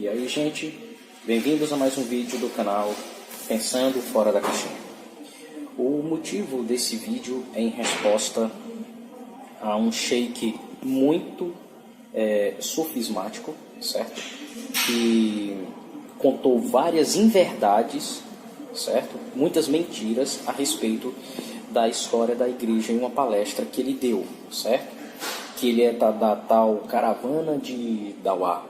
E aí, gente, bem-vindos a mais um vídeo do canal Pensando Fora da Caixinha. O motivo desse vídeo é em resposta a um sheik muito sofismático, certo? Que contou várias inverdades, certo? Muitas mentiras a respeito da história da igreja em uma palestra que ele deu, certo? Que ele é da tal caravana de Dawah,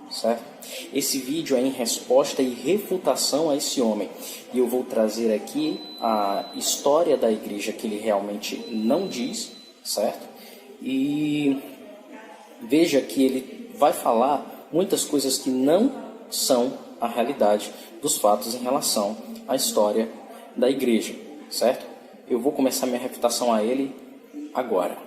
certo? Esse vídeo é em resposta e refutação a esse homem. E eu vou trazer aqui a história da igreja que ele realmente não diz, certo? E veja que ele vai falar muitas coisas que não são a realidade dos fatos em relação à história da igreja, certo? Eu vou começar minha refutação a ele agora.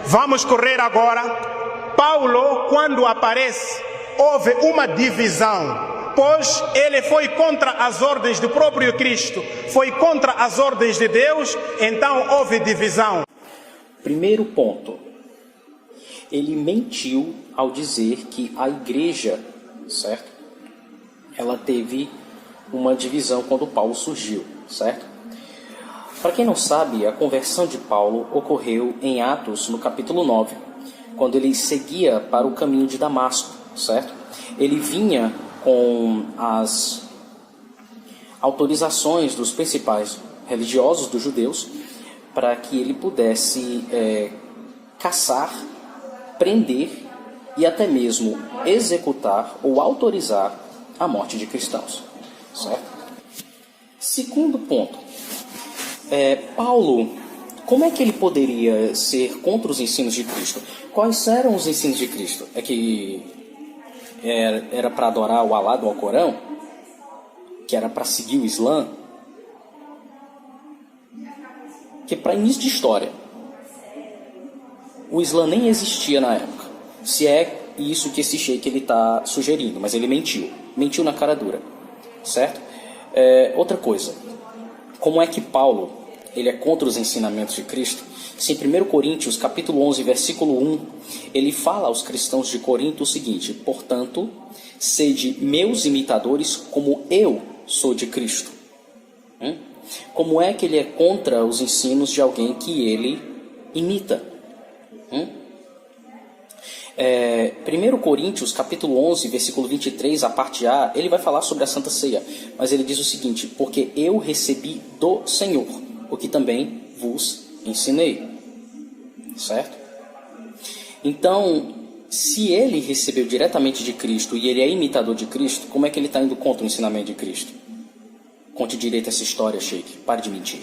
Vamos correr agora. Paulo, quando aparece, houve uma divisão, pois ele foi contra as ordens do próprio Cristo, foi contra as ordens de Deus, então houve divisão. Primeiro ponto, ele mentiu ao dizer que a igreja, certo? Ela teve uma divisão quando Paulo surgiu, certo? Para quem não sabe, a conversão de Paulo ocorreu em Atos, no capítulo 9, quando ele seguia para o caminho de Damasco, certo? Ele vinha com as autorizações dos principais religiosos dos judeus para que ele pudesse caçar, prender e até mesmo executar ou autorizar a morte de cristãos, certo? Segundo ponto, Paulo, como é que ele poderia ser contra os ensinos de Cristo? Quais eram os ensinos de Cristo? É que era para adorar o Alá do Alcorão? Que era para seguir o Islã? Que para início de história, o Islã nem existia na época. Se é isso que esse sheik ele está sugerindo, mas ele mentiu na cara dura, certo? Outra coisa, como é que Paulo ele é contra os ensinamentos de Cristo? Se em 1 Coríntios, capítulo 11, versículo 1, ele fala aos cristãos de Corinto o seguinte: portanto, sede meus imitadores como eu sou de Cristo. Como é que ele é contra os ensinos de alguém que ele imita? 1 Coríntios, capítulo 11, versículo 23, a parte A, ele vai falar sobre a Santa Ceia, mas ele diz o seguinte: porque eu recebi do Senhor o que também vos ensinei, certo? Então, se ele recebeu diretamente de Cristo e ele é imitador de Cristo, como é que ele está indo contra o ensinamento de Cristo? Conte direito essa história, sheik, pare de mentir.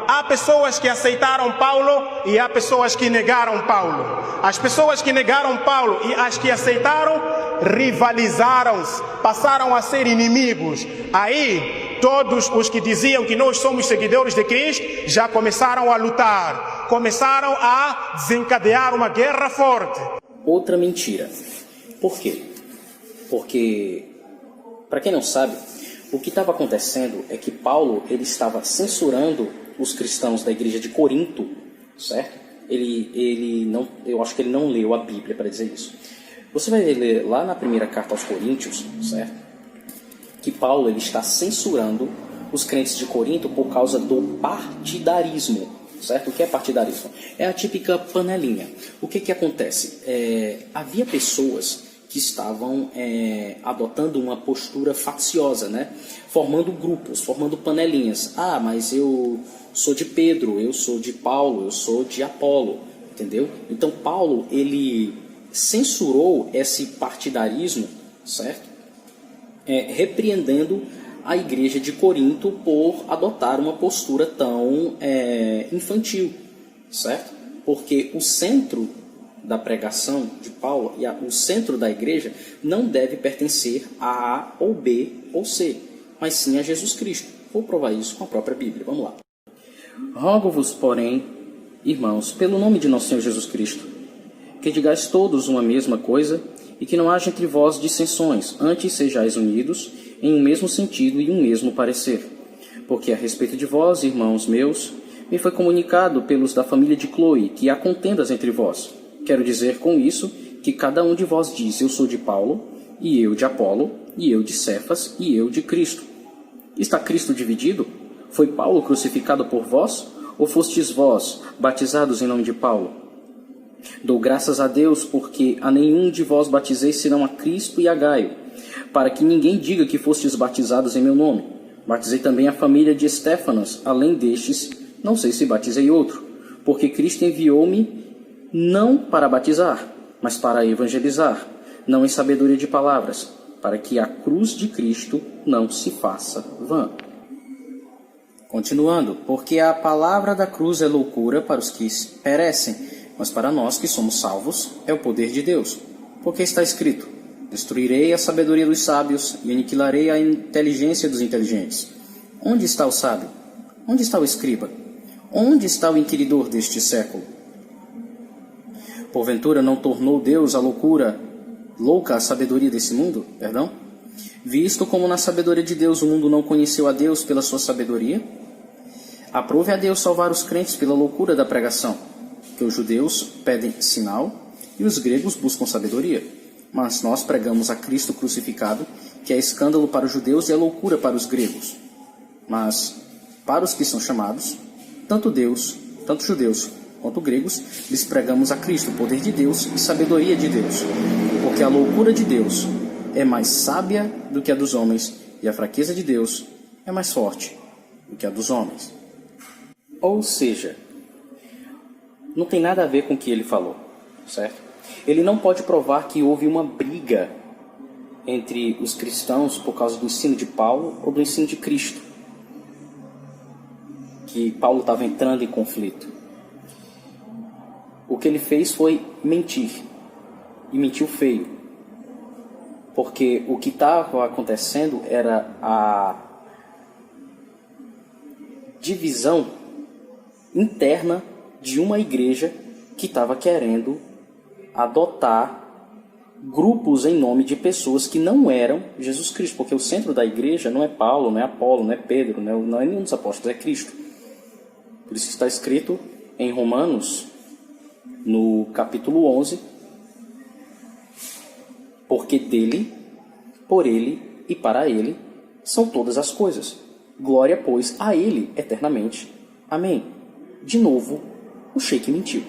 Há pessoas que aceitaram Paulo e há pessoas que negaram Paulo. As pessoas que negaram Paulo e as que aceitaram rivalizaram-se, passaram a ser inimigos. Aí, todos os que diziam que nós somos seguidores de Cristo já começaram a lutar, começaram a desencadear uma guerra forte. Outra mentira. Por quê? Porque, para quem não sabe, o que estava acontecendo é que Paulo ele estava censurando os cristãos da igreja de Corinto, certo? Eu acho que ele não leu a Bíblia para dizer isso. Você vai ler lá na primeira carta aos Coríntios, certo? Que Paulo ele está censurando os crentes de Corinto por causa do partidarismo, certo? O que é partidarismo? É a típica panelinha. O que acontece? Havia pessoas que estavam adotando uma postura facciosa, né? Formando grupos, formando panelinhas. Ah, mas eu sou de Pedro, eu sou de Paulo, eu sou de Apolo, entendeu? Então Paulo, ele censurou esse partidarismo, certo? Repreendendo a igreja de Corinto por adotar uma postura tão infantil, certo? Porque o centro da pregação de Paulo e o centro da igreja não deve pertencer a A ou B ou C, mas sim a Jesus Cristo. Vou provar isso com a própria Bíblia. Vamos lá. Rogo-vos, porém, irmãos, pelo nome de nosso Senhor Jesus Cristo, que digais todos uma mesma coisa e que não haja entre vós dissensões, antes sejais unidos em um mesmo sentido e um mesmo parecer. Porque a respeito de vós, irmãos meus, me foi comunicado pelos da família de Cloe que há contendas entre vós. Quero dizer com isso que cada um de vós diz: eu sou de Paulo, e eu de Apolo, e eu de Cefas, e eu de Cristo. Está Cristo dividido? Foi Paulo crucificado por vós? Ou fostes vós batizados em nome de Paulo? Dou graças a Deus, porque a nenhum de vós batizei senão a Crispo e a Gaio, para que ninguém diga que fostes batizados em meu nome. Batizei também a família de Estéfanas, além destes, não sei se batizei outro, porque Cristo enviou-me não para batizar, mas para evangelizar, não em sabedoria de palavras, para que a cruz de Cristo não se faça vã. Continuando, porque a palavra da cruz é loucura para os que perecem, mas para nós que somos salvos é o poder de Deus. Porque está escrito: destruirei a sabedoria dos sábios e aniquilarei a inteligência dos inteligentes. Onde está o sábio? Onde está o escriba? Onde está o inquiridor deste século? Porventura não tornou Deus a louca a sabedoria desse mundo? Visto como na sabedoria de Deus o mundo não conheceu a Deus pela sua sabedoria, aprove a Deus salvar os crentes pela loucura da pregação, que os judeus pedem sinal e os gregos buscam sabedoria. Mas nós pregamos a Cristo crucificado, que é escândalo para os judeus e é loucura para os gregos. Mas para os que são chamados, tanto judeus quanto gregos, lhes pregamos a Cristo, o poder de Deus e sabedoria de Deus. Porque a loucura de Deus é mais sábia do que a dos homens, e a fraqueza de Deus é mais forte do que a dos homens. Ou seja, não tem nada a ver com o que ele falou, certo? Ele não pode provar que houve uma briga entre os cristãos por causa do ensino de Paulo ou do ensino de Cristo, que Paulo estava entrando em conflito. O que ele fez foi mentir, e mentiu feio, porque o que estava acontecendo era a divisão interna de uma igreja que estava querendo adotar grupos em nome de pessoas que não eram Jesus Cristo, porque o centro da igreja não é Paulo, não é Apolo, não é Pedro, não é nenhum dos apóstolos, é Cristo. Por isso está escrito em Romanos, no capítulo 11, porque dele, por ele e para ele são todas as coisas. Glória, pois, a ele eternamente. Amém. De novo, o sheik mentiu.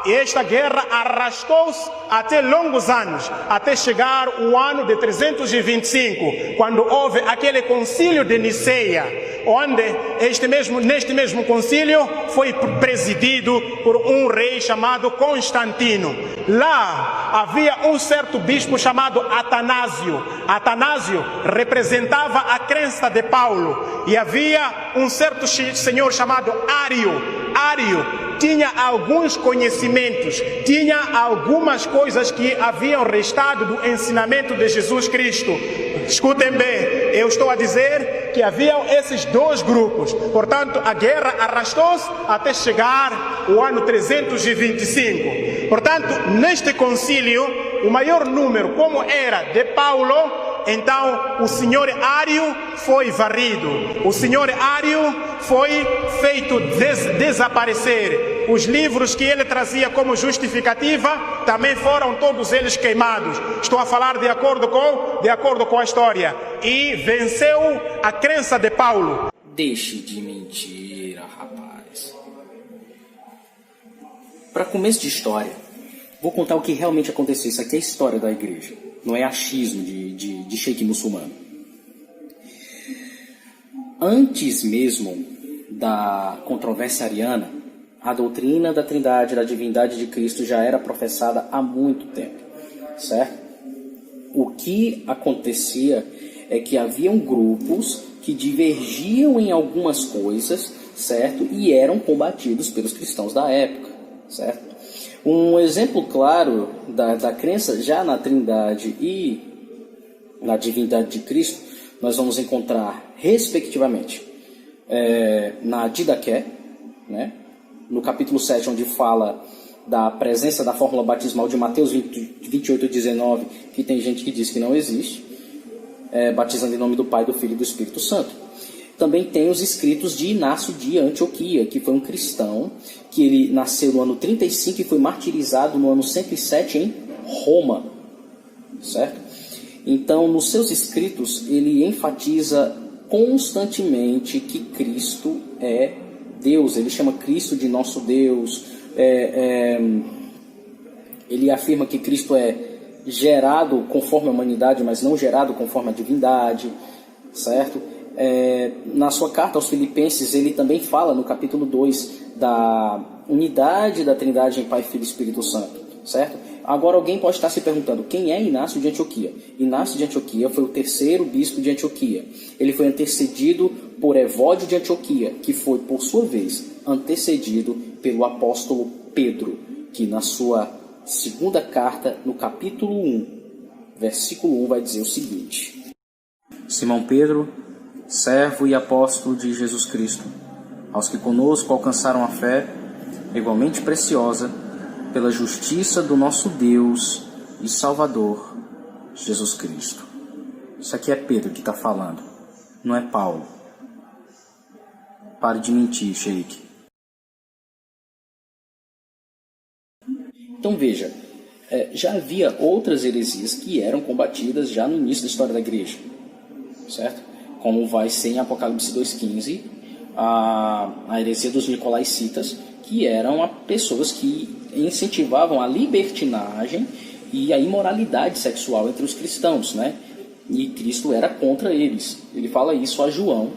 Esta guerra arrastou-se até longos anos, até chegar o ano de 325, quando houve aquele concílio de Niceia, onde neste mesmo concílio foi presidido por um rei chamado Constantino. Lá havia um certo bispo chamado Atanásio. Atanásio representava a crença de Paulo, e havia um certo senhor chamado Ário. Ário tinha alguns conhecimentos, tinha algumas coisas que haviam restado do ensinamento de Jesus Cristo. Escutem bem, eu estou a dizer que haviam esses dois grupos. Portanto, a guerra arrastou-se até chegar o ano 325. Portanto, neste concílio, o maior número, como era de Paulo, então o senhor Ário foi varrido. O senhor Ário foi feito desaparecer. Os livros que ele trazia como justificativa também foram todos eles queimados. Estou a falar de acordo com a história. E venceu a crença de Paulo. Deixe de mentira, rapaz. Para começo de história, vou contar o que realmente aconteceu. Isso aqui é a história da igreja. Não é achismo de sheik muçulmano. Antes mesmo da controvérsia ariana, a doutrina da Trindade, da divindade de Cristo já era professada há muito tempo, certo? O que acontecia é que haviam grupos que divergiam em algumas coisas, certo? E eram combatidos pelos cristãos da época, certo? Um exemplo claro da crença já na Trindade e na divindade de Cristo, nós vamos encontrar, respectivamente, na Didaqué, né? No capítulo 7, onde fala da presença da fórmula batismal de Mateus 28, 19, que tem gente que diz que não existe, batizando em nome do Pai, do Filho e do Espírito Santo. Também tem os escritos de Inácio de Antioquia, que foi um cristão, que ele nasceu no ano 35 e foi martirizado no ano 107 em Roma, certo? Então, nos seus escritos, ele enfatiza constantemente que Cristo é Deus. Ele chama Cristo de nosso Deus. Ele afirma que Cristo é gerado conforme a humanidade, mas não gerado conforme a divindade, certo? Na sua carta aos Filipenses, ele também fala no capítulo 2 da unidade da Trindade em Pai, Filho e Espírito Santo, certo? Agora alguém pode estar se perguntando, quem é Inácio de Antioquia? Inácio de Antioquia foi o terceiro bispo de Antioquia. Ele foi antecedido por Evódio de Antioquia, que foi, por sua vez, antecedido pelo apóstolo Pedro, que na sua segunda carta, no capítulo 1, versículo 1, vai dizer o seguinte: Simão Pedro, servo e apóstolo de Jesus Cristo, aos que conosco alcançaram a fé, igualmente preciosa, pela justiça do nosso Deus e Salvador, Jesus Cristo. Isso aqui é Pedro que está falando, não é Paulo. Pare de mentir, Sheik. Então veja, já havia outras heresias que eram combatidas já no início da história da igreja, certo? Como vai ser em Apocalipse 2,15, a heresia dos nicolaicitas, que eram pessoas que incentivavam a libertinagem e a imoralidade sexual entre os cristãos, né? E Cristo era contra eles. Ele fala isso a João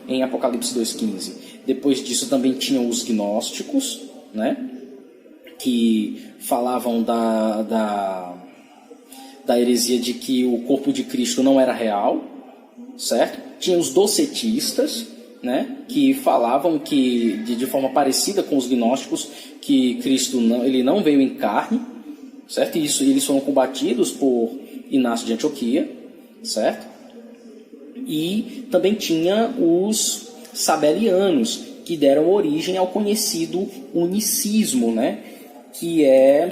em Apocalipse 2,15. Depois disso também tinham os gnósticos, né? Que falavam da heresia de que o corpo de Cristo não era real, certo? Tinha os docetistas, né, que falavam que de forma parecida com os gnósticos, que Cristo ele não veio em carne, certo? E isso eles foram combatidos por Inácio de Antioquia, certo? E também tinha os sabelianos, que deram origem ao conhecido unicismo, né, que é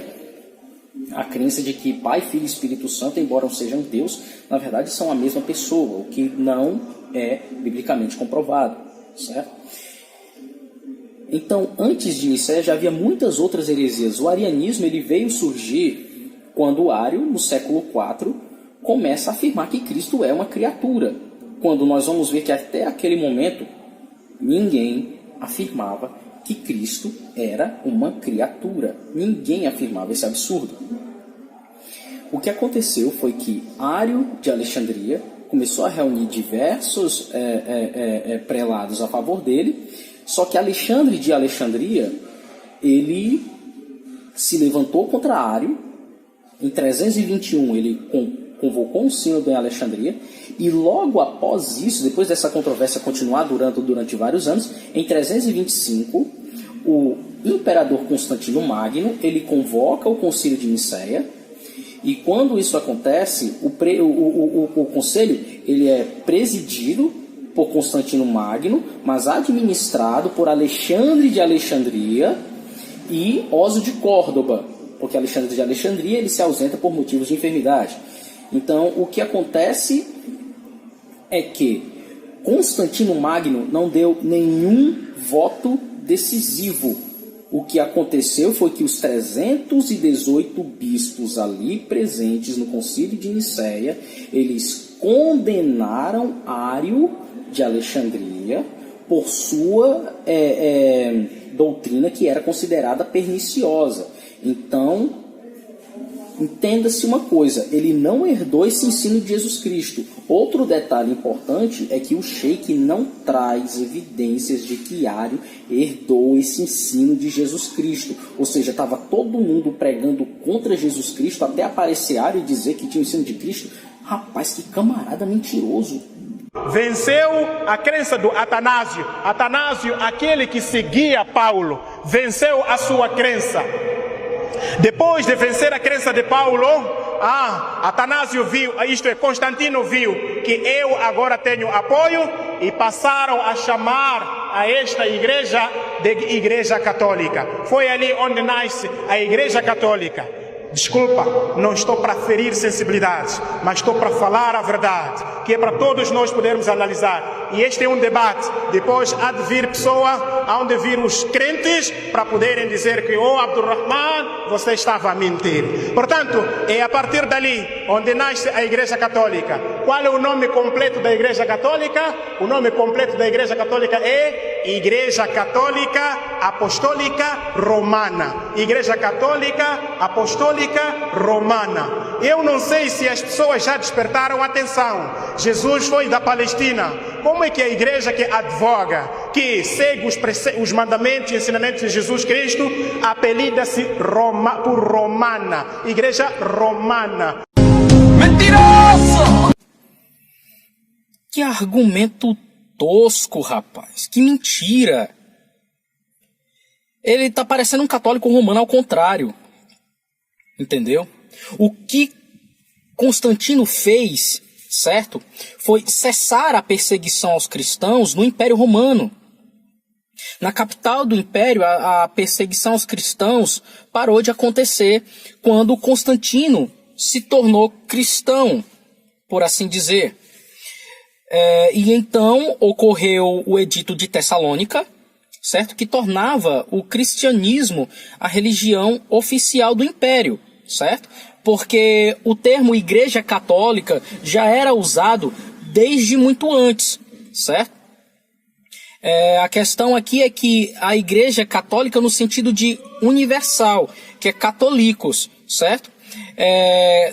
a crença de que Pai, Filho e Espírito Santo, embora não sejam Deus, na verdade são a mesma pessoa, o que não é biblicamente comprovado, certo? Então, antes de Nicéia já havia muitas outras heresias. O arianismo ele veio surgir quando Ário, no século IV, começa a afirmar que Cristo é uma criatura, quando nós vamos ver que até aquele momento ninguém afirmava que Cristo era uma criatura. Ninguém afirmava esse absurdo. O que aconteceu foi que Ário de Alexandria começou a reunir diversos prelados a favor dele, só que Alexandre de Alexandria, ele se levantou contra Ário. Em 321 ele convocou um sínodo em Alexandria, e logo após isso, depois dessa controvérsia continuar durante vários anos, em 325, o imperador Constantino Magno, ele convoca o concílio de Nicéia, e quando isso acontece, o conselho ele é presidido por Constantino Magno, mas administrado por Alexandre de Alexandria e Osio de Córdoba, porque Alexandre de Alexandria ele se ausenta por motivos de enfermidade. Então, o que acontece é que Constantino Magno não deu nenhum voto decisivo. O que aconteceu foi que os 318 bispos ali presentes no concílio de Nicéia, eles condenaram Ário de Alexandria por sua doutrina que era considerada perniciosa. Então, entenda-se uma coisa, ele não herdou esse ensino de Jesus Cristo. Outro detalhe importante é que o Sheik não traz evidências de que Ário herdou esse ensino de Jesus Cristo. Ou seja, estava todo mundo pregando contra Jesus Cristo até aparecer Ário e dizer que tinha o ensino de Cristo. Rapaz, que camarada mentiroso. Venceu a crença do Atanásio. Atanásio, aquele que seguia Paulo, venceu a sua crença. Depois de vencer a crença de Paulo, Atanásio viu, Constantino viu que eu agora tenho apoio e passaram a chamar a esta igreja de Igreja Católica. Foi ali onde nasce a Igreja Católica. Desculpa, não estou para ferir sensibilidades, mas estou para falar a verdade, que é para todos nós podermos analisar. E este é um debate. Depois há de vir pessoa, há de vir os crentes para poderem dizer que, oh Abdurrahman, você estava a mentir. Portanto, é a partir dali onde nasce a Igreja Católica. Qual é o nome completo da Igreja Católica? O nome completo da Igreja Católica é Igreja Católica Apostólica Romana. Igreja Católica Apostólica Romana. Eu não sei se as pessoas já despertaram atenção. Jesus foi da Palestina. Como é que a igreja que advoga, que segue os mandamentos e ensinamentos de Jesus Cristo, apelida-se por Romana? Igreja Romana. Mentiroso! Que argumento tosco, rapaz. Que mentira. Ele tá parecendo um católico romano ao contrário. Entendeu? O que Constantino fez, certo? Foi cessar a perseguição aos cristãos no Império Romano. Na capital do Império, a perseguição aos cristãos parou de acontecer quando Constantino se tornou cristão, por assim dizer. E então ocorreu o Edito de Tessalônica, certo? Que tornava o cristianismo a religião oficial do Império, certo? Porque o termo Igreja Católica já era usado desde muito antes, certo? A questão aqui é que a Igreja Católica no sentido de universal, que é católicos, certo?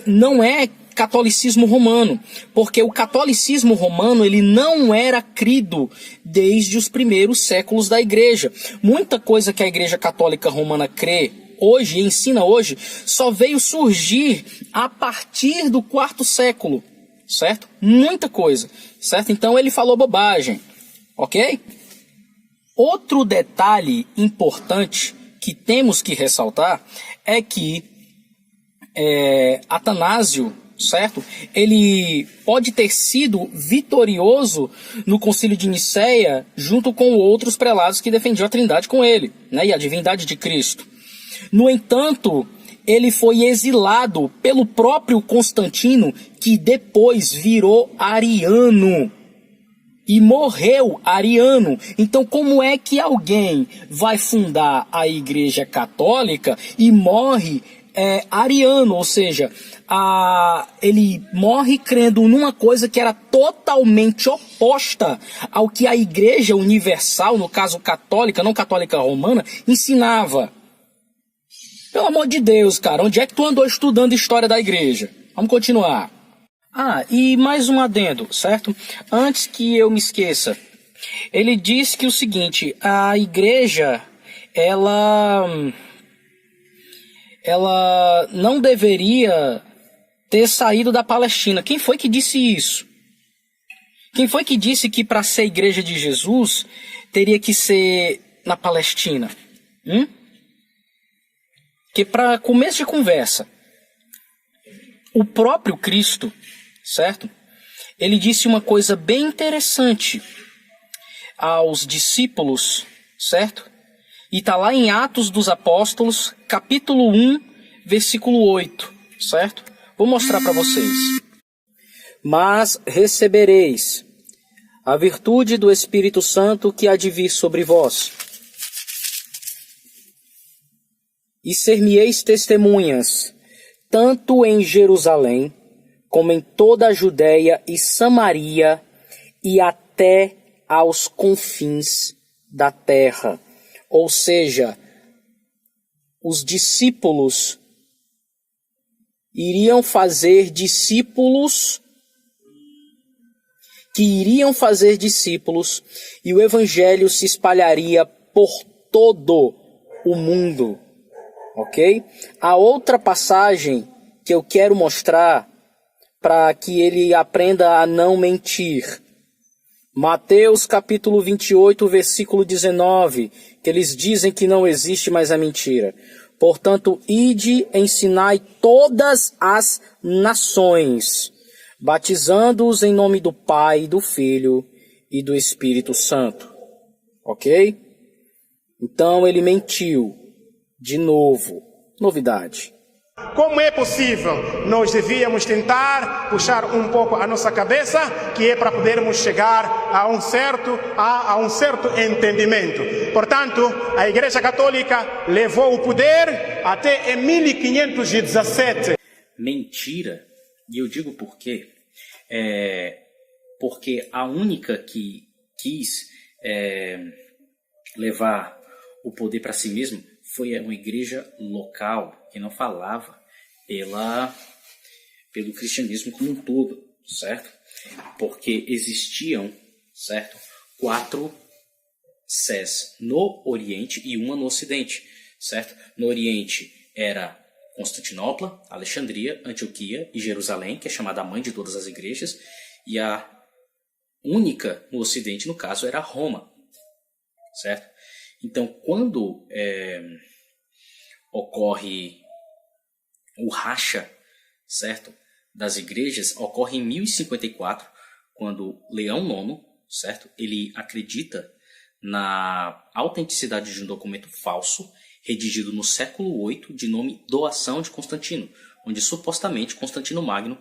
Não é catolicismo romano, porque o catolicismo romano ele não era crido desde os primeiros séculos da Igreja. Muita coisa que a Igreja Católica Romana crê hoje, ensina hoje, só veio surgir a partir do quarto século, certo? Muita coisa, certo? Então ele falou bobagem, ok? Outro detalhe importante que temos que ressaltar é que Atanásio, certo? Ele pode ter sido vitorioso no Concílio de Nicéia junto com outros prelados que defendiam a Trindade com ele, né? E a divindade de Cristo. No entanto, ele foi exilado pelo próprio Constantino, que depois virou ariano e morreu ariano. Então, como é que alguém vai fundar a Igreja Católica e morre ariano? Ou seja, ele morre crendo numa coisa que era totalmente oposta ao que a Igreja Universal, no caso católica, não católica romana, ensinava. Pelo amor de Deus, cara, onde é que tu andou estudando história da igreja? Vamos continuar. E mais um adendo, certo? Antes que eu me esqueça, ele diz que o seguinte, a igreja, ela não deveria ter saído da Palestina. Quem foi que disse isso? Quem foi que disse que para ser igreja de Jesus teria que ser na Palestina? Que para começo de conversa, o próprio Cristo, certo? Ele disse uma coisa bem interessante aos discípulos, certo? E está lá em Atos dos Apóstolos, capítulo 1, versículo 8, certo? Vou mostrar para vocês. Mas recebereis a virtude do Espírito Santo que há de vir sobre vós. E ser-me-eis testemunhas, tanto em Jerusalém, como em toda a Judéia e Samaria, e até aos confins da terra. Ou seja, os discípulos iriam fazer discípulos, que iriam fazer discípulos, e o evangelho se espalharia por todo o mundo. Ok? A outra passagem que eu quero mostrar para que ele aprenda a não mentir. Mateus capítulo 28, versículo 19, que eles dizem que não existe mais a mentira. Portanto, ide, ensinai todas as nações, batizando-os em nome do Pai, do Filho e do Espírito Santo. Ok? Então ele mentiu. De novo, novidade. Como é possível? Nós devíamos tentar puxar um pouco a nossa cabeça, que é para podermos chegar a um certo entendimento. Portanto, a Igreja Católica levou o poder até em 1517. Mentira. E eu digo por quê? Porque a única que quis levar o poder para si mesmo foi uma igreja local que não falava pelo cristianismo como um todo, certo? Porque existiam, certo, 4 sés no Oriente e uma no Ocidente, certo? No Oriente era Constantinopla, Alexandria, Antioquia e Jerusalém, que é chamada a mãe de todas as igrejas, e a única no Ocidente, no caso, era Roma, certo? Então, quando ocorre o racha, certo, das igrejas, ocorre em 1054, quando Leão IX, certo, ele acredita na autenticidade de um documento falso, redigido no século VIII, de nome Doação de Constantino, onde supostamente Constantino Magno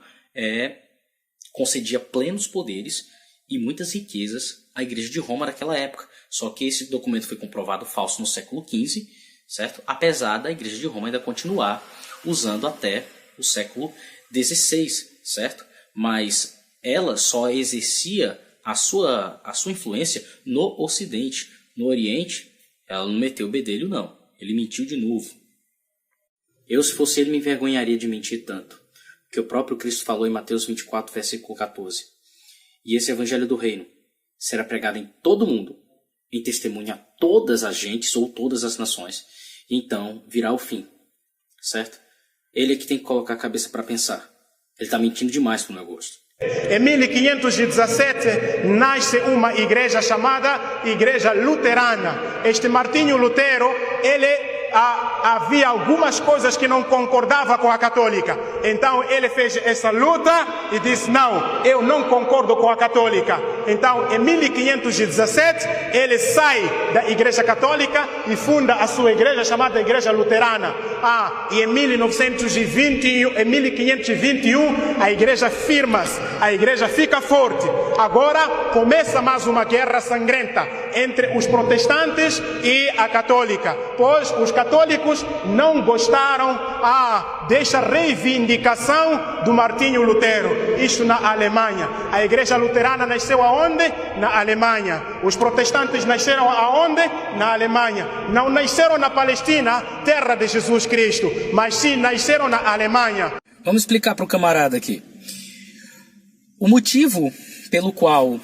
concedia plenos poderes e muitas riquezas à Igreja de Roma naquela época. Só que esse documento foi comprovado falso no século XV, certo? Apesar da Igreja de Roma ainda continuar usando até o século XVI, certo? Mas ela só exercia a sua influência no Ocidente. No Oriente, ela não meteu o bedelho, não. Ele mentiu de novo. Eu, se fosse ele, me envergonharia de mentir tanto, que o próprio Cristo falou em Mateus 24, versículo 14. E esse evangelho do reino será pregado em todo o mundo, em testemunho a todas as gentes ou todas as nações. E então virá o fim, certo? Ele é que tem que colocar a cabeça para pensar. Ele está mentindo demais pro meu gosto. Em 1517 nasce uma igreja chamada Igreja Luterana. Este Martinho Lutero, havia algumas coisas que não concordava com a católica. Então ele fez essa luta e disse: não, eu não concordo com a católica. Então em 1517 ele sai da igreja católica e funda a sua igreja chamada Igreja Luterana. E em 1521 a igreja firma-se, a igreja fica forte. Agora começa mais uma guerra sangrenta entre os protestantes e a católica, pois os católicos não gostaram desta reivindicação do Martinho Lutero. Isto na Alemanha. A igreja luterana nasceu aonde? Na Alemanha. Os protestantes nasceram aonde? Na Alemanha. Não nasceram na Palestina, terra de Jesus Cristo, mas sim nasceram na Alemanha. Vamos explicar para o camarada aqui. O motivo pelo qual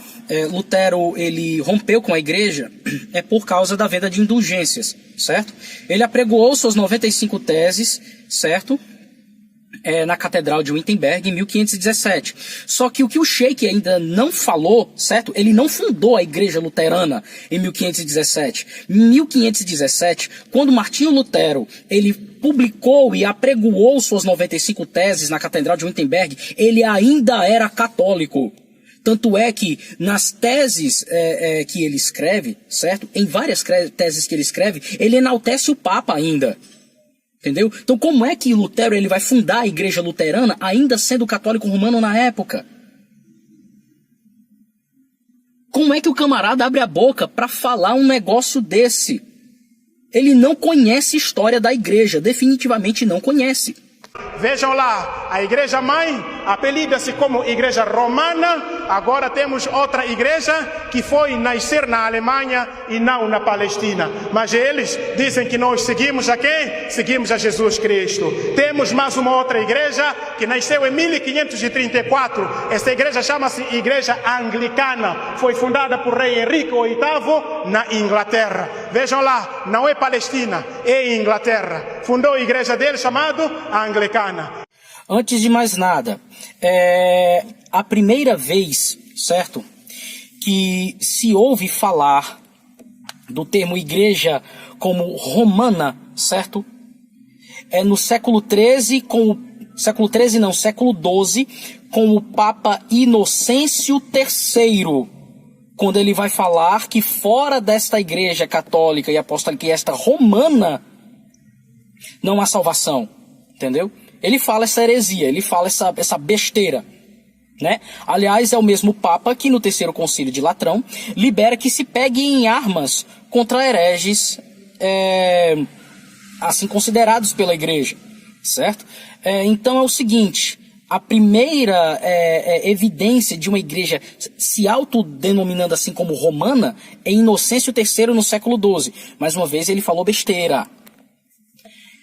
Lutero ele rompeu com a igreja é por causa da venda de indulgências, certo? Ele apregoou suas 95 teses, certo? Na Catedral de Wittenberg em 1517. Só que o que o Sheik ainda não falou, certo? Ele não fundou a Igreja Luterana em 1517. Em 1517, quando Martinho Lutero ele publicou e apregoou suas 95 teses na Catedral de Wittenberg, ele ainda era católico. Tanto é que nas teses que ele escreve, certo? Em várias teses que ele escreve, ele enaltece o Papa ainda. Entendeu? Então como é que Lutero ele vai fundar a Igreja Luterana ainda sendo católico romano na época? Como é que o camarada abre a boca para falar um negócio desse? Ele não conhece a história da igreja, definitivamente não conhece. Vejam lá, a igreja mãe apelida-se como igreja romana. Agora temos outra igreja que foi nascer na Alemanha e não na Palestina. Mas eles dizem que nós seguimos a quem? Seguimos a Jesus Cristo. Temos mais uma outra igreja que nasceu em 1534. Essa igreja chama-se Igreja Anglicana. Foi fundada por rei Henrique VIII na Inglaterra. Vejam lá, não é Palestina, é Inglaterra. Fundou a igreja dele chamada Anglicana. Antes de mais nada, a primeira vez, certo, que se ouve falar do termo igreja como romana, certo, é no século XIII, século XII, com o Papa Inocêncio III, quando ele vai falar que fora desta igreja católica e apostólica e esta romana, não há salvação. entendeu? Ele fala essa heresia, ele fala essa besteira, né? Aliás, é o mesmo Papa que no terceiro concílio de Latrão libera que se pegue em armas contra hereges assim considerados pela igreja, certo? Então é o seguinte, a primeira evidência de uma igreja se autodenominando assim como romana é Inocêncio III no século XII. Mais uma vez ele falou besteira.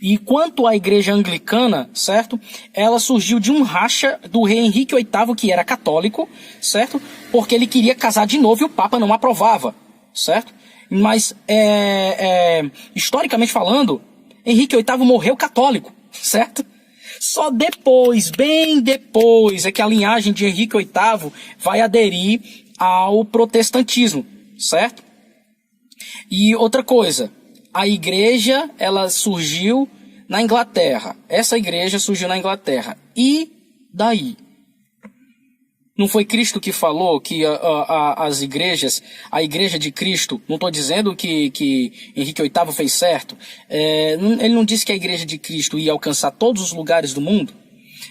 E quanto à igreja anglicana, certo? Ela surgiu de um racha do rei Henrique VIII, que era católico, certo? Porque ele queria casar de novo e o Papa não aprovava, certo? Mas, historicamente falando, Henrique VIII morreu católico, certo? Só depois, bem depois, é que a linhagem de Henrique VIII vai aderir ao protestantismo, certo? E outra coisa, a igreja, ela surgiu na Inglaterra. Essa igreja surgiu na Inglaterra. E daí? Não foi Cristo que falou que as igrejas, a igreja de Cristo, não estou dizendo que Henrique VIII fez certo, ele não disse que a igreja de Cristo ia alcançar todos os lugares do mundo?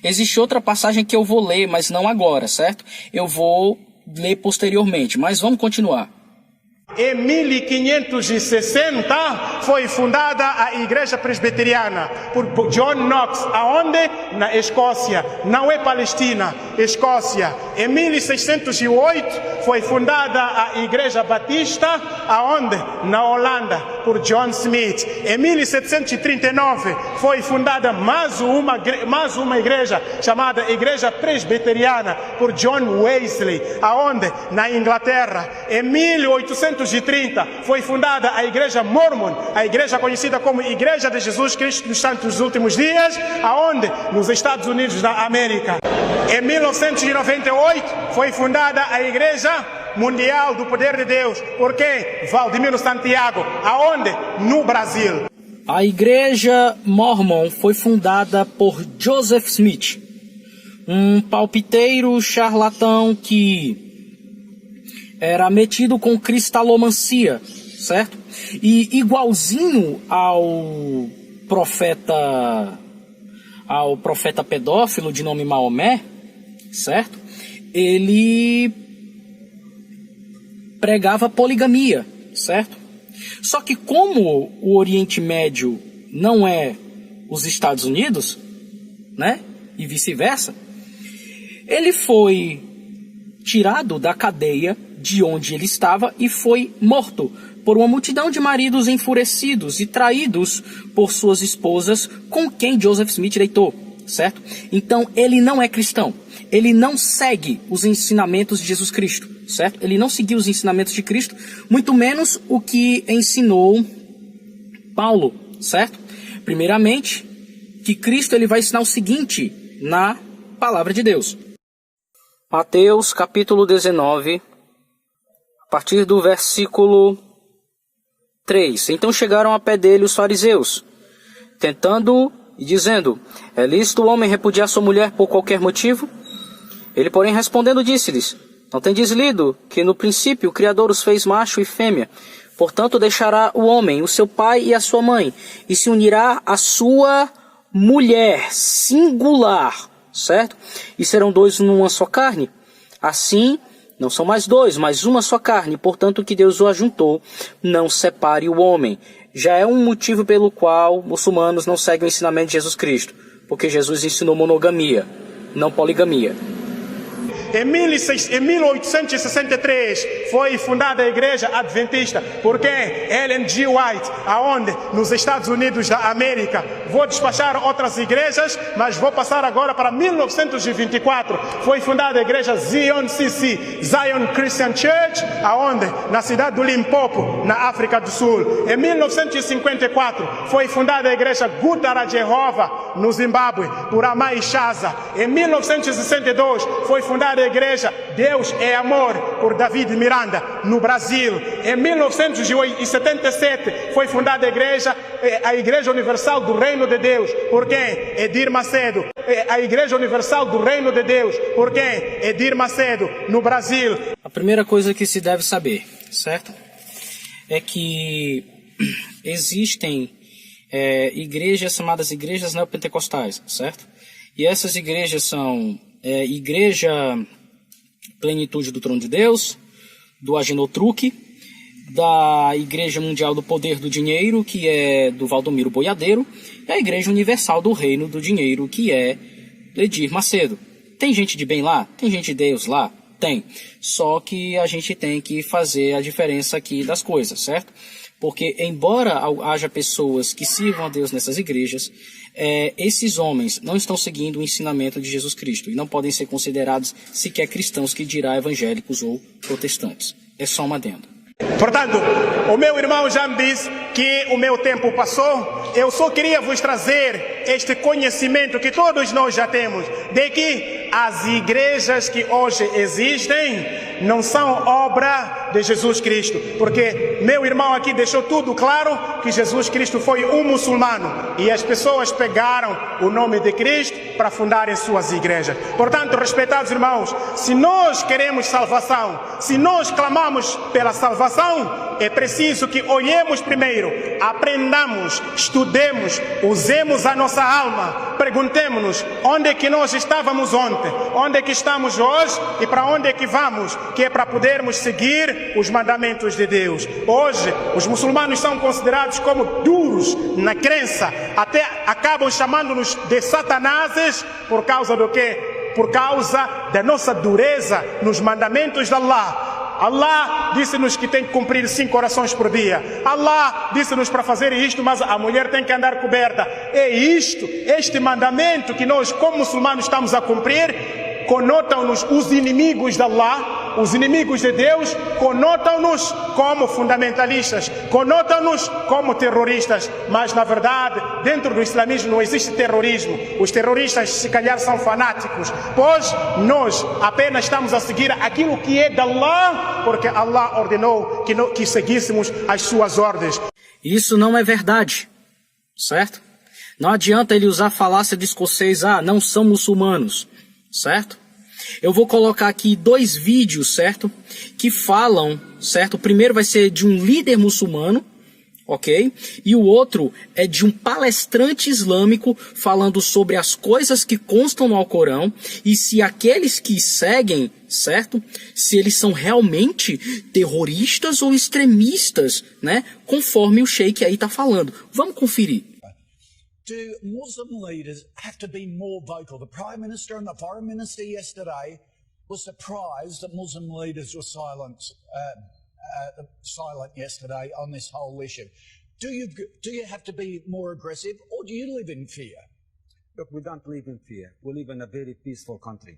Existe outra passagem que eu vou ler, mas não agora, certo? Eu vou ler posteriormente, mas vamos continuar. Em 1560 foi fundada a Igreja Presbiteriana por John Knox, aonde? Na Escócia, não é Palestina, Escócia. Em 1608 foi fundada a Igreja Batista, aonde? Na Holanda, por John Smith. Em 1739 foi fundada mais uma igreja chamada Igreja Presbiteriana por John Wesley, aonde? Na Inglaterra. Em 1830 foi fundada a Igreja Mormon, a igreja conhecida como Igreja de Jesus Cristo dos Santos dos Últimos Dias, aonde? Nos Estados Unidos da América. Em 1998 foi fundada a Igreja Mundial do Poder de Deus. Por quem? Valdemiro Santiago. Aonde? No Brasil. A Igreja Mormon foi fundada por Joseph Smith, um palpiteiro charlatão que era metido com cristalomancia, certo? E igualzinho ao profeta pedófilo de nome Maomé, certo? Ele pregava poligamia, certo? Só que como o Oriente Médio não é os Estados Unidos, né? E vice-versa, ele foi tirado da cadeia de onde ele estava e foi morto por uma multidão de maridos enfurecidos e traídos por suas esposas com quem Joseph Smith deitou, certo? Então ele não é cristão, ele não segue os ensinamentos de Jesus Cristo, certo? Ele não seguiu os ensinamentos de Cristo, muito menos o que ensinou Paulo, certo? Primeiramente, que Cristo ele vai ensinar o seguinte na palavra de Deus. Mateus capítulo 19, a partir do versículo 3. Então chegaram a pé dele os fariseus, tentando e dizendo: é lícito o homem repudiar sua mulher por qualquer motivo? Ele, porém, respondendo, disse-lhes: não tendes lido que no princípio o Criador os fez macho e fêmea? Portanto deixará o homem o seu pai e a sua mãe, e se unirá à sua mulher, singular, certo? E serão dois numa só carne. Assim, não são mais dois, mas uma só carne. Portanto, o que Deus o ajuntou, não separe o homem. Já é um motivo pelo qual muçulmanos não seguem o ensinamento de Jesus Cristo, porque Jesus ensinou monogamia, não poligamia. Em 1863 foi fundada a Igreja Adventista por quem? Ellen G. White, aonde? Nos Estados Unidos da América. Vou despachar outras igrejas, mas vou passar agora para 1924. Foi fundada a Igreja Zion CC, Zion Christian Church, aonde? Na cidade do Limpopo, na África do Sul. Em 1954 foi fundada a Igreja Gutara Jehovah, no Zimbábue, por Amai Shaza. Em 1962 foi fundada a Igreja Deus é Amor, por David Miranda, no Brasil. Em 1977 foi fundada a Igreja Universal do Reino de Deus, por quem? Edir Macedo. A Igreja Universal do Reino de Deus, por quem? Edir Macedo, no Brasil. A primeira coisa que se deve saber, certo? É que existem igrejas chamadas igrejas neopentecostais, certo? E essas igrejas são Igreja Plenitude do Trono de Deus, do Agenotruque, da Igreja Mundial do Poder do Dinheiro, que é do Valdomiro Boiadeiro, e a Igreja Universal do Reino do Dinheiro, que é Edir Macedo. Tem gente de bem lá? Tem gente de Deus lá? Tem. Só que a gente tem que fazer a diferença aqui das coisas, certo? Porque, embora haja pessoas que sirvam a Deus nessas igrejas, esses homens não estão seguindo o ensinamento de Jesus Cristo e não podem ser considerados sequer cristãos, que dirá evangélicos ou protestantes. É só uma adenda. Portanto, o meu irmão já me disse que o meu tempo passou. Eu só queria vos trazer este conhecimento que todos nós já temos, de que as igrejas que hoje existem não são obra de Jesus Cristo, porque meu irmão aqui deixou tudo claro, que Jesus Cristo foi um muçulmano e as pessoas pegaram o nome de Cristo para fundarem suas igrejas. Portanto, respeitados irmãos, se nós queremos salvação, se nós clamamos pela salvação, é preciso que olhemos primeiro, aprendamos, estudemos, usemos a nossa alma, perguntemos-nos onde é que nós estávamos ontem, onde é que estamos hoje e para onde é que vamos, que é para podermos seguir os mandamentos de Deus. Hoje, os muçulmanos são considerados como duros na crença, até acabam chamando-nos de satanases por causa do quê? Por causa da nossa dureza nos mandamentos de Allah. Allah disse-nos que tem que cumprir 5 orações por dia. Allah disse-nos para fazer isto, mas a mulher tem que andar coberta. É isto, este mandamento que nós como muçulmanos estamos a cumprir, conotam-nos os inimigos de Allah, os inimigos de Deus, conotam-nos como fundamentalistas, conotam-nos como terroristas, mas na verdade dentro do islamismo não existe terrorismo. Os terroristas se calhar são fanáticos, pois nós apenas estamos a seguir aquilo que é de Allah, porque Allah ordenou que seguíssemos as suas ordens. Isso não é verdade, certo? Não adianta ele usar a falácia de escocês, não são muçulmanos, certo? Eu vou colocar aqui 2 vídeos, certo? Que falam, certo? O primeiro vai ser de um líder muçulmano, ok? E o outro é de um palestrante islâmico falando sobre as coisas que constam no Alcorão e se aqueles que seguem, certo? Se eles são realmente terroristas ou extremistas, né? Conforme o sheik aí tá falando. Vamos conferir. Do Muslim leaders have to be more vocal? The Prime Minister and the Foreign Minister yesterday were surprised that Muslim leaders were silent yesterday on this whole issue. Do you have to be more aggressive, or do you live in fear? Look, we don't live in fear. We live in a very peaceful country.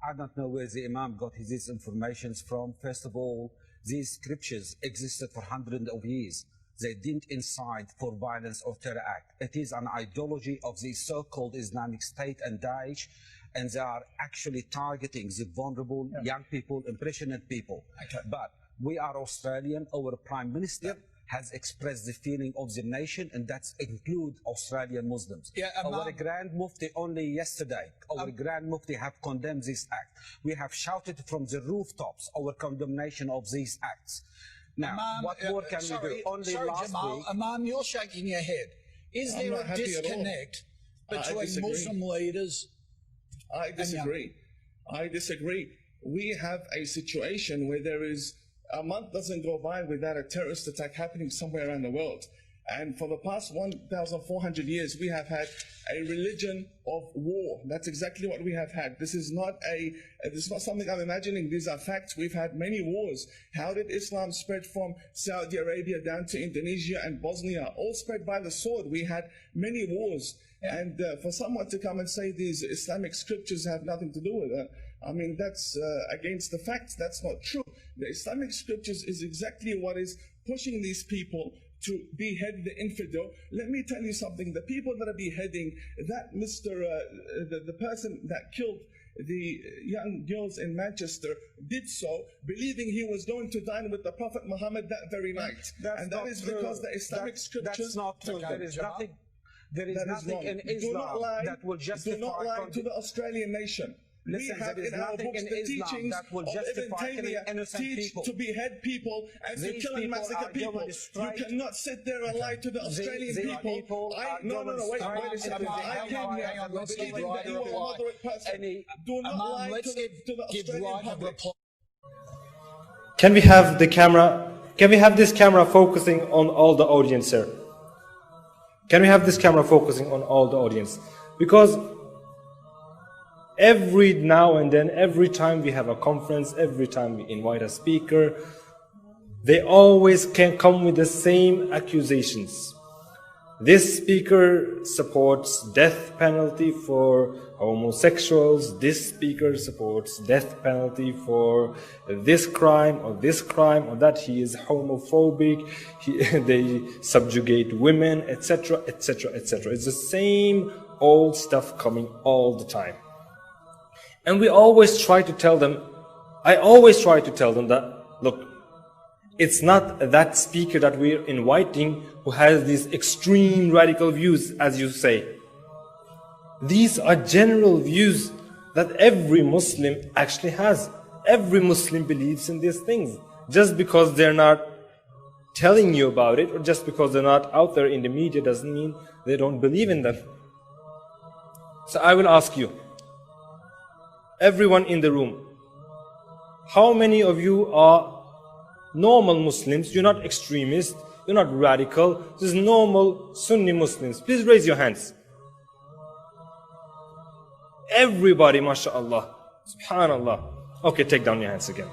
I don't know where the Imam got his information from. First of all, these scriptures existed for hundreds of years. They didn't incite for violence or terror act. It is an ideology of the so-called Islamic State and Daesh, and they are actually targeting the vulnerable young people, impressionable people. Okay. But we are Australian. Our Prime Minister has expressed the feeling of the nation, and that includes Australian Muslims. Our Grand Mufti only yesterday, Grand Mufti have condemned this act. We have shouted from the rooftops our condemnation of these acts. Now, Imam, what more can we do? Only last Jamal, week... Imam, you're shaking your head. Is there a disconnect between Muslim leaders? I disagree. We have a situation where there is a month doesn't go by without a terrorist attack happening somewhere around the world. And for the past 1,400 years, we have had a religion of war. That's exactly what we have had. This is not something I'm imagining. These are facts. We've had many wars. How did Islam spread from Saudi Arabia down to Indonesia and Bosnia? All spread by the sword. We had many wars. Yeah. And for someone to come and say these Islamic scriptures have nothing to do with it, I mean, that's against the facts. That's not true. The Islamic scriptures is exactly what is pushing these people to behead the infidel. Let me tell you something. The people that are beheading, that the person that killed the young girls in Manchester did so believing he was going to dine with the Prophet Muhammad that very night. And that is because the Islamic scriptures... That's not true. There is nothing in Islam that will justify... Do not lie to the Australian nation. Listen, we have there is in our nothing books in the Islam teachings that will of Ibn justify killing Taymiyyah innocent teach people. to behead people and to These kill and people massacre are people. given You straight- cannot sit there and lie to the Australian these people are No, given wait a straight second. into I came here hang on, let's give believing that Ryder you a were a reply. moderate person. Do not Imam, lie let's to the give Australian Ryder a public. reply. Can we have the camera? Can we have this camera focusing on all the audience, sir? Can we have this camera focusing on all the audience? Because every now and then, every time we have a conference, every time we invite a speaker, they always can come with the same accusations. This speaker supports death penalty for homosexuals. This speaker supports death penalty for this crime or that. He is homophobic. They subjugate women, etc., etc., etc. It's the same old stuff coming all the time. And we always try to tell them, I always try to tell them that, look, it's not that speaker that we're inviting who has these extreme radical views, as you say. These are general views that every Muslim actually has. Every Muslim believes in these things. Just because they're not telling you about it, or just because they're not out there in the media, doesn't mean they don't believe in them. So I will ask you, everyone in the room, how many of you are normal Muslims? You're not extremists, you're not radical, this is normal Sunni Muslims. Please raise your hands. Everybody, mashallah, subhanallah. Okay, take down your hands again.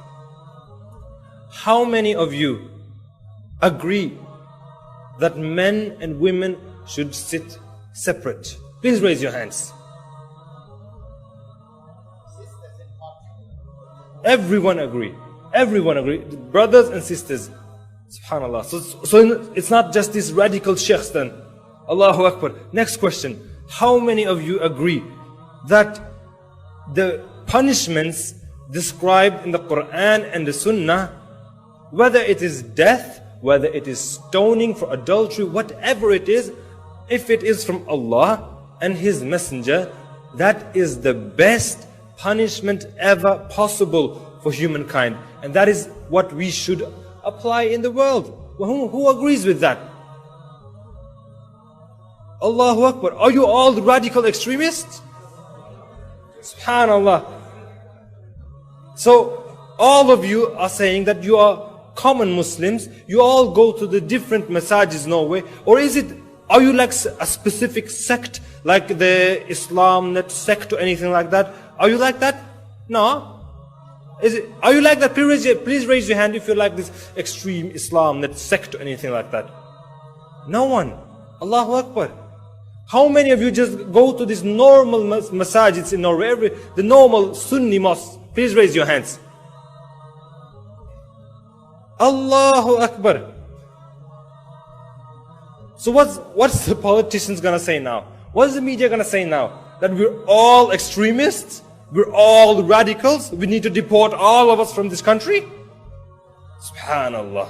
How many of you agree that men and women should sit separate? Please raise your hands. Everyone agree. Everyone agree. Brothers and sisters. Subhanallah. So it's not just these radical sheikhs then. Allahu Akbar. Next question. How many of you agree that the punishments described in the Quran and the Sunnah, whether it is death, whether it is stoning for adultery, whatever it is, if it is from Allah and His Messenger, that is the best punishment ever possible for humankind, and that is what we should apply in the world. Who agrees with that? Allahu Akbar. Are you all radical extremists? Subhanallah. So all of you are saying that you are common Muslims, you all go to the different masajid Norway, or are you like a specific sect, like the Islam net sect or anything like that? Are you like that? No. Are you like that? Please raise your hand if you're like this extreme Islam net sect or anything like that. No one. Allahu Akbar. How many of you just go to these normal masajids in Norway, the normal Sunni mosques? Please raise your hands. Allahu Akbar. So what's the politicians gonna say now? What's the media gonna say now? That we're all extremists? We're all radicals? We need to deport all of us from this country? Subhanallah.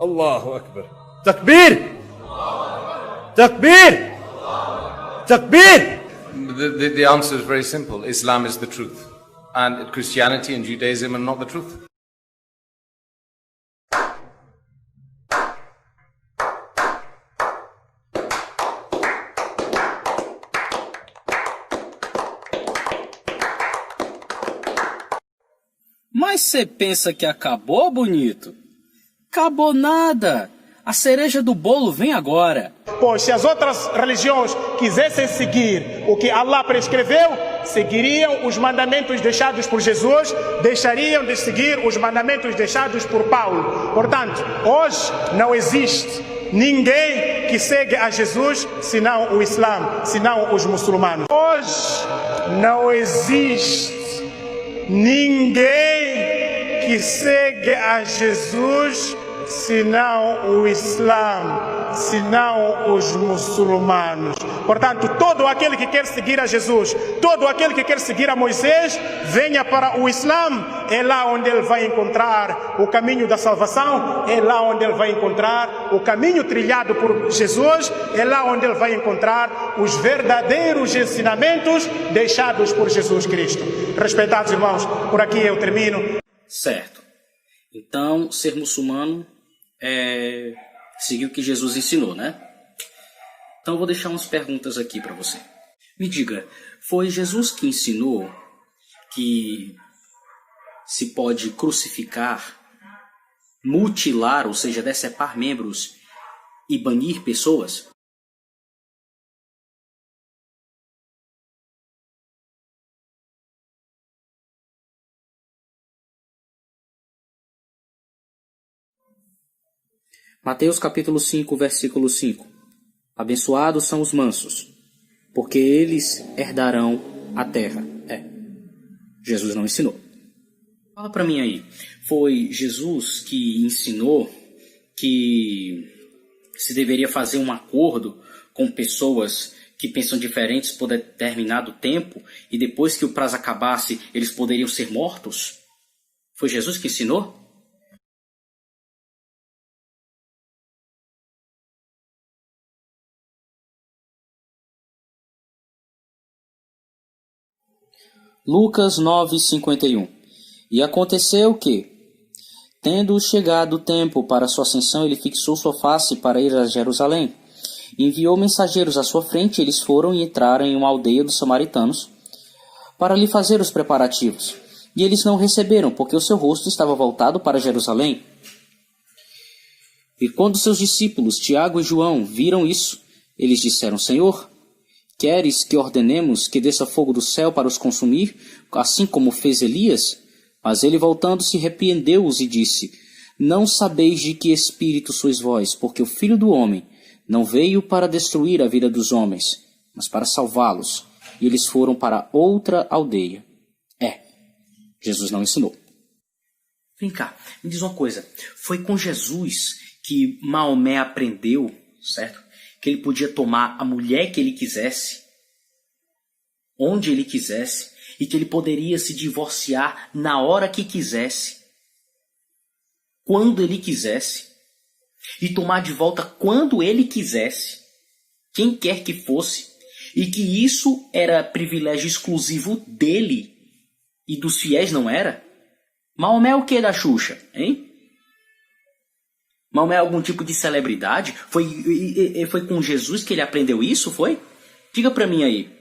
Allahu Akbar. Takbir! Takbir! Takbir! The answer is very simple. Islam is the truth. And Christianity and Judaism are not the truth. Mas você pensa que acabou, bonito? Acabou nada. A cereja do bolo vem agora. Pois se as outras religiões quisessem seguir o que Allah prescreveu, seguiriam os mandamentos deixados por Jesus, deixariam de seguir os mandamentos deixados por Paulo. Portanto, hoje não existe ninguém que segue a Jesus senão o Islã, senão os muçulmanos. Hoje não existe ninguém que segue a Jesus senão o Islã, senão os muçulmanos. Portanto, todo aquele que quer seguir a Jesus, todo aquele que quer seguir a Moisés, venha para o Islã. É lá onde ele vai encontrar o caminho da salvação, é lá onde ele vai encontrar o caminho trilhado por Jesus, é lá onde ele vai encontrar os verdadeiros ensinamentos deixados por Jesus Cristo. Respeitados irmãos, por aqui eu termino. Certo. Então, ser muçulmano é seguir o que Jesus ensinou, né? Então eu vou deixar umas perguntas aqui para você. Me diga, foi Jesus que ensinou que se pode crucificar, mutilar, ou seja, decepar membros e banir pessoas? Mateus capítulo 5, versículo 5. Abençoados são os mansos, porque eles herdarão a terra. Jesus não ensinou. Fala para mim aí, foi Jesus que ensinou que se deveria fazer um acordo com pessoas que pensam diferentes por determinado tempo e depois que o prazo acabasse, eles poderiam ser mortos? Foi Jesus que ensinou? Lucas 9:51. E aconteceu que, tendo chegado o tempo para sua ascensão, ele fixou sua face para ir a Jerusalém. Enviou mensageiros à sua frente, e eles foram e entraram em uma aldeia dos samaritanos para lhe fazer os preparativos. E eles não receberam, porque o seu rosto estava voltado para Jerusalém. E quando seus discípulos, Tiago e João, viram isso, eles disseram: Senhor, queres que ordenemos que desça fogo do céu para os consumir, assim como fez Elias? Mas ele, voltando-se, repreendeu-os e disse: Não sabeis de que espírito sois vós, porque o Filho do Homem não veio para destruir a vida dos homens, mas para salvá-los. E eles foram para outra aldeia. Jesus não ensinou. Vem cá, me diz uma coisa. Foi com Jesus que Maomé aprendeu, certo? Que ele podia tomar a mulher que ele quisesse, onde ele quisesse, e que ele poderia se divorciar na hora que quisesse, quando ele quisesse, e tomar de volta quando ele quisesse, quem quer que fosse, e que isso era privilégio exclusivo dele e dos fiéis não era? Maomé é o que da Xuxa, hein? Maomé é algum tipo de celebridade? Foi com Jesus que ele aprendeu isso, foi? Diga pra mim aí.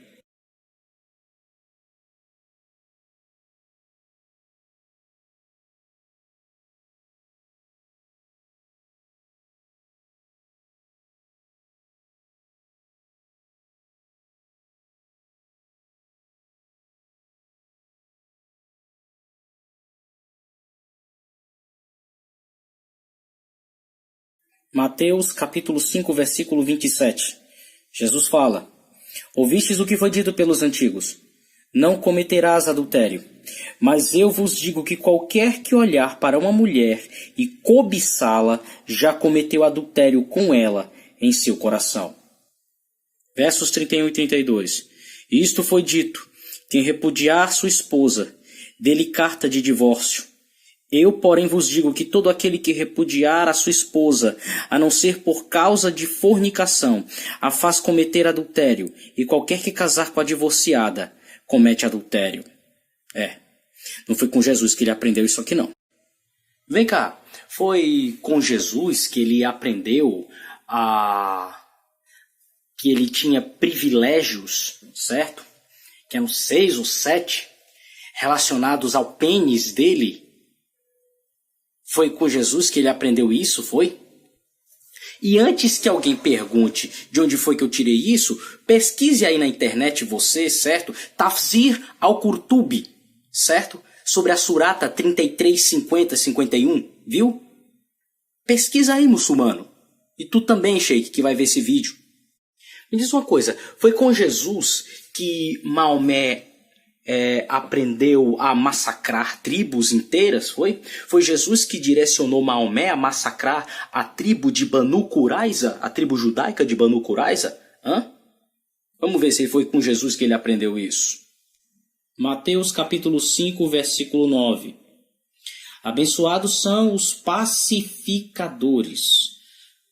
Mateus capítulo 5, versículo 27. Jesus fala: Ouvistes o que foi dito pelos antigos: Não cometerás adultério. Mas eu vos digo que qualquer que olhar para uma mulher e cobiçá-la, já cometeu adultério com ela em seu coração. Versos 31 e 32. Isto foi dito: Quem repudiar sua esposa, dê-lhe carta de divórcio. Eu, porém, vos digo que todo aquele que repudiar a sua esposa, a não ser por causa de fornicação, a faz cometer adultério, e qualquer que casar com a divorciada, comete adultério. Não foi com Jesus que ele aprendeu isso aqui, não. Vem cá, foi com Jesus que ele aprendeu que ele tinha privilégios, certo? Que eram 6 ou 7, relacionados ao pênis dele. Foi com Jesus que ele aprendeu isso, foi? E antes que alguém pergunte de onde foi que eu tirei isso, pesquise aí na internet você, certo? Tafsir al-Qurtubi, certo? Sobre a Surata 33, 50, 51, viu? Pesquisa aí, muçulmano. E tu também, Sheik, que vai ver esse vídeo. Me diz uma coisa, foi com Jesus que Maomé aprendeu a massacrar tribos inteiras, foi? Foi Jesus que direcionou Maomé a massacrar a tribo de Banu Qurayza, a tribo judaica de Banu Qurayza? Vamos ver se foi com Jesus que ele aprendeu isso. Mateus capítulo 5, versículo 9. Abençoados são os pacificadores,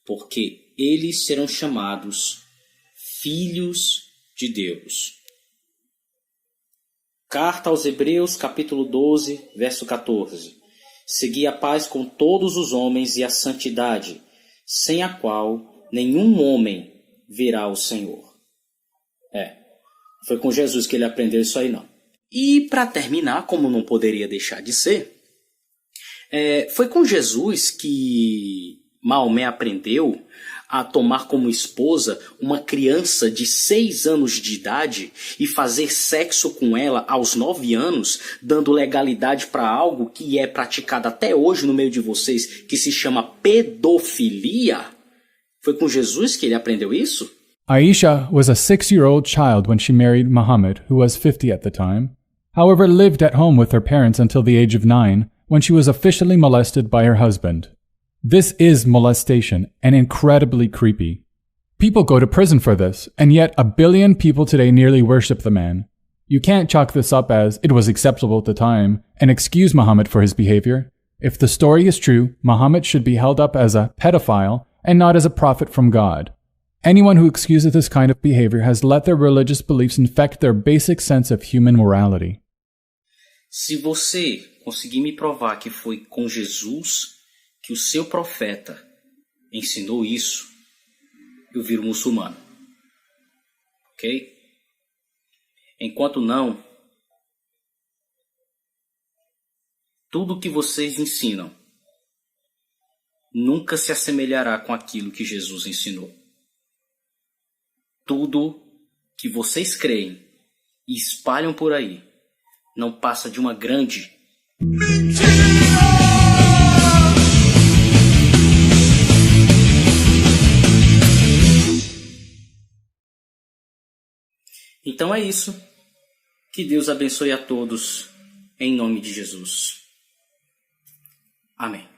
porque eles serão chamados filhos de Deus. Carta aos Hebreus, capítulo 12, verso 14. Segui a paz com todos os homens e a santidade, sem a qual nenhum homem verá o Senhor. Foi com Jesus que ele aprendeu isso aí, não. E para terminar, como não poderia deixar de ser, foi com Jesus que Maomé aprendeu a tomar como esposa uma criança de 6 anos de idade e fazer sexo com ela aos 9 anos, dando legalidade para algo que é praticado até hoje no meio de vocês, que se chama pedofilia? Foi com Jesus que ele aprendeu isso? Aisha was a 6-year-old child when she married Muhammad, who was 50 at the time. However, lived at home with her parents until the age of 9, when she was officially molested by her husband. This is molestation, and incredibly creepy. People go to prison for this, and yet 1 billion people today nearly worship the man. You can't chalk this up as it was acceptable at the time and excuse Muhammad for his behavior. If the story is true, Muhammad should be held up as a pedophile and not as a prophet from God. Anyone who excuses this kind of behavior has let their religious beliefs infect their basic sense of human morality. Se você conseguir me provar que foi com Jesus que o seu profeta ensinou isso, eu viro muçulmano. Ok? Enquanto não, tudo que vocês ensinam nunca se assemelhará com aquilo que Jesus ensinou. Tudo que vocês creem e espalham por aí não passa de uma grande mentira! Então é isso. Que Deus abençoe a todos, em nome de Jesus. Amém.